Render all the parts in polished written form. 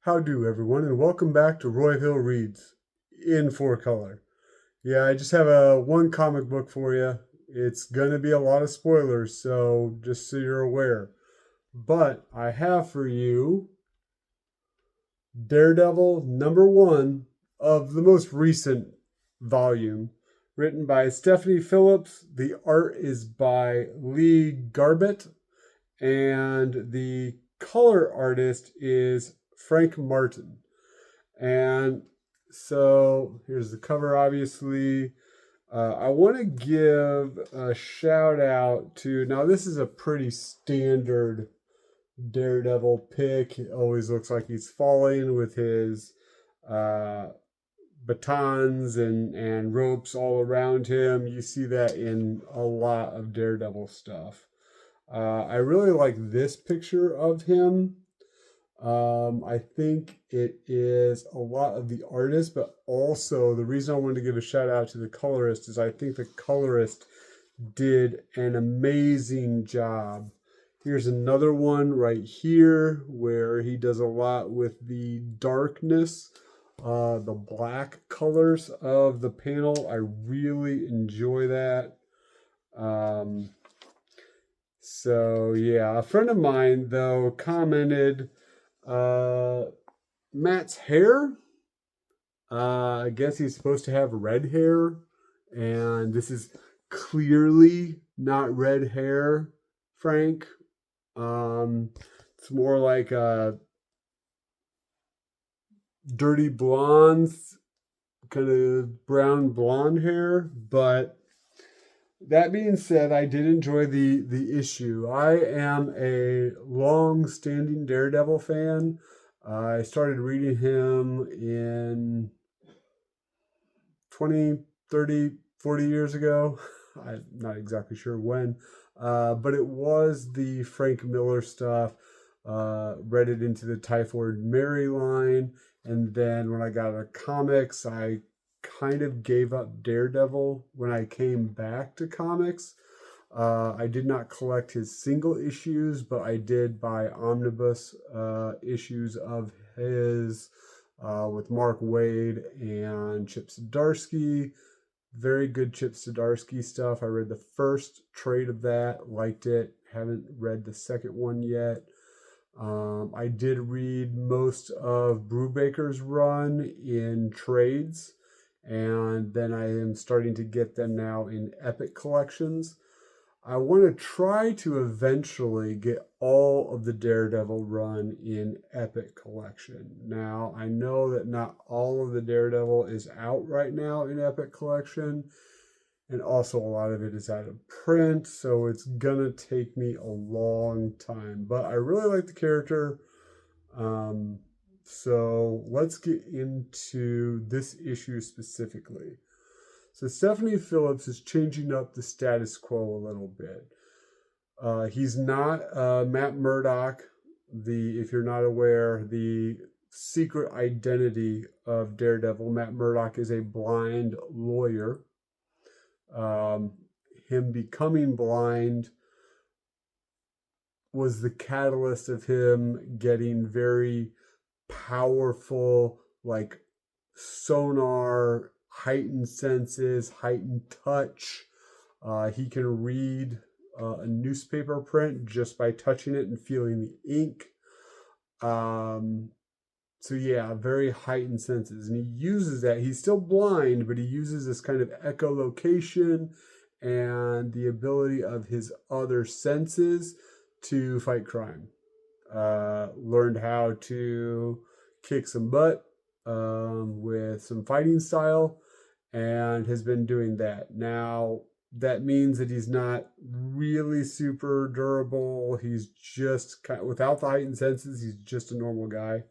How do everyone, and welcome back to Royville Reads in 4 color. Yeah, I just have a one comic book for you. It's gonna be a lot of spoilers, so just so you're aware. But I have for you Daredevil #1 of the most recent volume, written by Stephanie Phillips. The art is by Lee Garbett, and the color artist is Frank Martin. And so here's the cover, obviously. I want to give a shout out to, now, this is a pretty standard Daredevil pick. It always looks like he's falling with his uh, batons and ropes all around him. You see that in a lot of Daredevil stuff. I really like this picture of him. I think it is a lot of the artist, but also the reason I wanted to give a shout out to the colorist is I think the colorist did an amazing job. Here's another one right here where he does a lot with the darkness, the black colors of the panel. I really enjoy that. Um, so yeah, a friend of mine though commented, uh, Matt's hair. I guess he's supposed to have red hair, and this is clearly not red hair, Frank. It's more like a dirty blonde, kind of brown blonde hair. But that being said, I did enjoy the issue. I am a long-standing Daredevil fan. I started reading him in 20, 30, 40 years ago. I'm not exactly sure when, but it was the Frank Miller stuff. Read it into the Typhoid Mary line, and then when I got into comics, I kind of gave up Daredevil when I came back to comics. I did not collect his single issues, but I did buy omnibus issues of his with Mark Waid and Chip Zdarsky. Very good Chip Zdarsky stuff. I read the first trade of that, liked it. Haven't read the second one yet. I did read most of Brubaker's run in trades, and then I am starting to get them now in Epic collections. I want to try to eventually get all of the Daredevil run in Epic collection. Now, I know that not all of the Daredevil is out right now in Epic collection, and also a lot of it is out of print, so it's gonna take me a long time. But I really like the character. So let's get into this issue specifically. So Stephanie Phillips is changing up the status quo a little bit. He's not Matt Murdock. If you're not aware, the secret identity of Daredevil, Matt Murdock is a blind lawyer. Him becoming blind was the catalyst of him getting very powerful, like sonar, heightened senses, heightened touch. He can read a newspaper print just by touching it and feeling the ink. So yeah, very heightened senses, and he uses that. He's still blind, but he uses this kind of echolocation and the ability of his other senses to fight crime. Learned how to kick some butt with some fighting style, and has been doing that. Now, that means that he's not really super durable. He's just kind of, without the heightened senses, he's just a normal guy.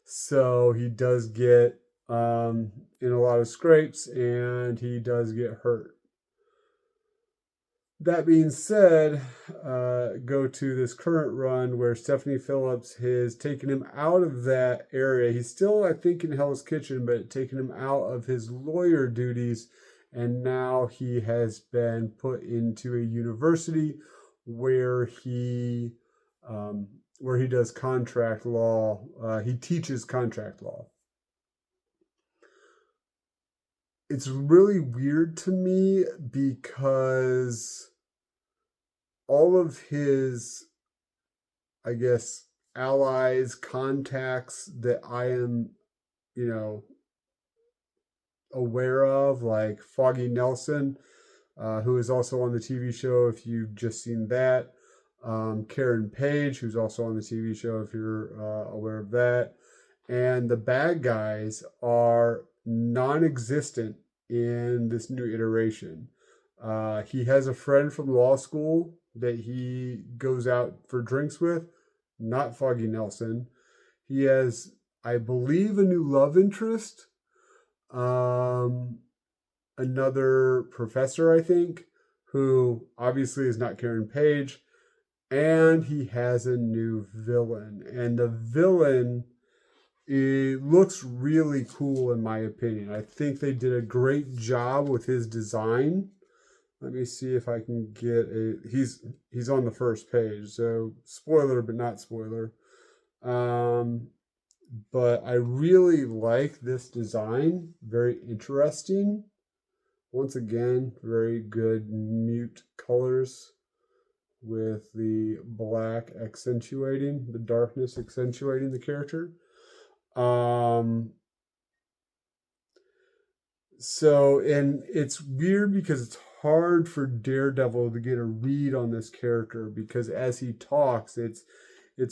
So he does get in a lot of scrapes, and he does get hurt. That being said, go to this current run where Stephanie Phillips has taken him out of that area. He's still, I think, in Hell's Kitchen, but taken him out of his lawyer duties, and now he has been put into a university where he where he does contract law. He teaches contract law. It's really weird to me because all of his, I guess, allies, contacts that I am, aware of, like Foggy Nelson, who is also on the TV show if you've just seen that. Karen Page, who's also on the TV show if you're aware of that. And the bad guys are non-existent in this new iteration. He has a friend from law school that he goes out for drinks with, not Foggy Nelson. He has, I believe, a new love interest, another professor, I think, who obviously is not Karen Page, and he has a new villain. And the villain, it looks really cool in my opinion. I think they did a great job with his design. Let me see if I can get he's on the first page, so spoiler but not spoiler. But I really like this design, very interesting. Once again, very good mute colors with the black accentuating, the darkness accentuating the character. So, and it's weird because it's hard for Daredevil to get a read on this character because as he talks, it's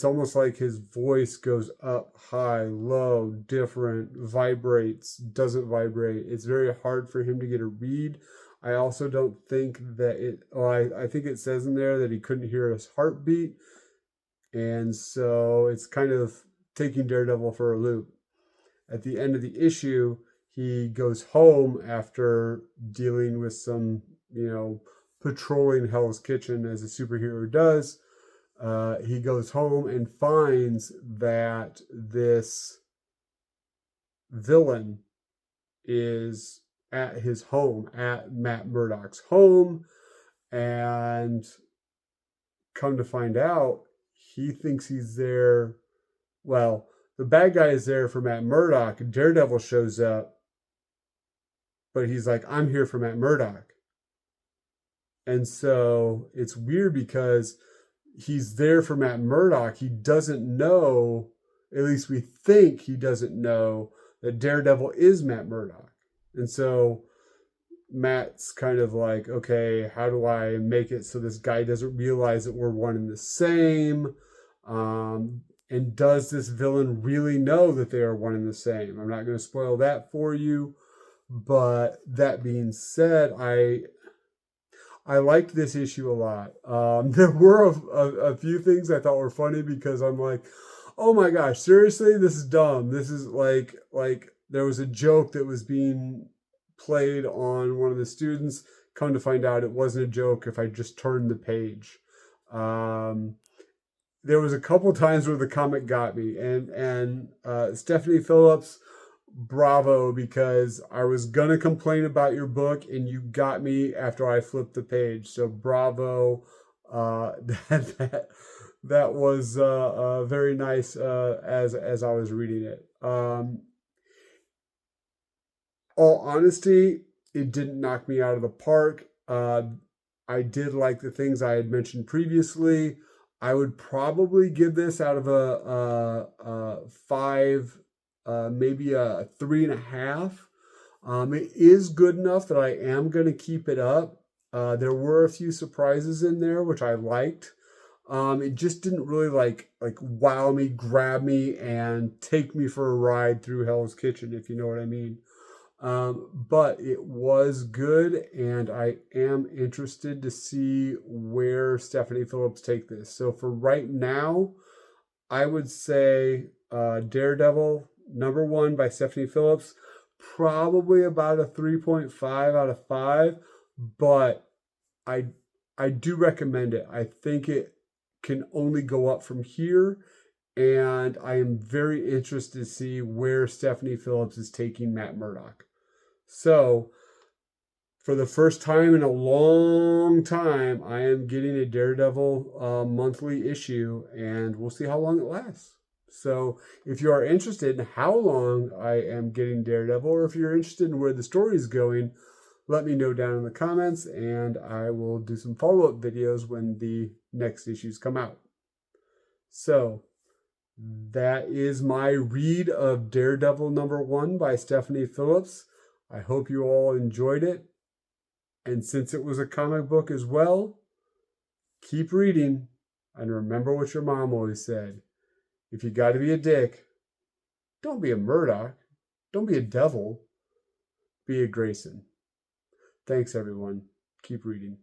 almost like his voice goes up, high, low, different, vibrates, doesn't vibrate. It's very hard for him to get a read. I also don't think that I think it says in there that he couldn't hear his heartbeat. And so it's kind of taking Daredevil for a loop. At the end of the issue, he goes home after dealing with some, patrolling Hell's Kitchen as a superhero does. He goes home and finds that this villain is at his home, at Matt Murdock's home, and come to find out, he thinks he's there. Well, the bad guy is there for Matt Murdock. Daredevil shows up, but he's like, I'm here for Matt Murdock. And so it's weird because he's there for Matt Murdock. He doesn't know, at least we think he doesn't know, that Daredevil is Matt Murdock. And so Matt's kind of like, okay, how do I make it so this guy doesn't realize that we're one and the same? And does this villain really know that they are one and the same? I'm not going to spoil that for you. But that being said, I liked this issue a lot. There were a few things I thought were funny because I'm like, oh my gosh, seriously, this is dumb. This is like there was a joke that was being played on one of the students. Come to find out, it wasn't a joke if I just turned the page. There was a couple times where the comic got me, and Stephanie Phillips, bravo, because I was gonna complain about your book and you got me after I flipped the page. So bravo. That was very nice as I was reading it. All honesty, it didn't knock me out of the park. I did like the things I had mentioned previously. I would probably give this out of a 5, maybe a 3.5. It is good enough that I am going to keep it up. There were a few surprises in there, which I liked. It just didn't really like wow me, grab me, and take me for a ride through Hell's Kitchen, if you know what I mean. But it was good, and I am interested to see where Stephanie Phillips take this. So for right now, I would say Daredevil #1 by Stephanie Phillips, probably about a 3.5 out of 5, but I do recommend it. I think it can only go up from here, and I am very interested to see where Stephanie Phillips is taking Matt Murdock. So for the first time in a long time, I am getting a Daredevil monthly issue, and we'll see how long it lasts. So if you are interested in how long I am getting Daredevil, or if you're interested in where the story is going, let me know down in the comments, and I will do some follow-up videos when the next issues come out. So that is my read of Daredevil #1 by Stephanie Phillips. I hope you all enjoyed it. And since it was a comic book as well, keep reading and remember what your mom always said. If you got to be a dick, don't be a Murdoch. Don't be a devil. Be a Grayson. Thanks, everyone. Keep reading.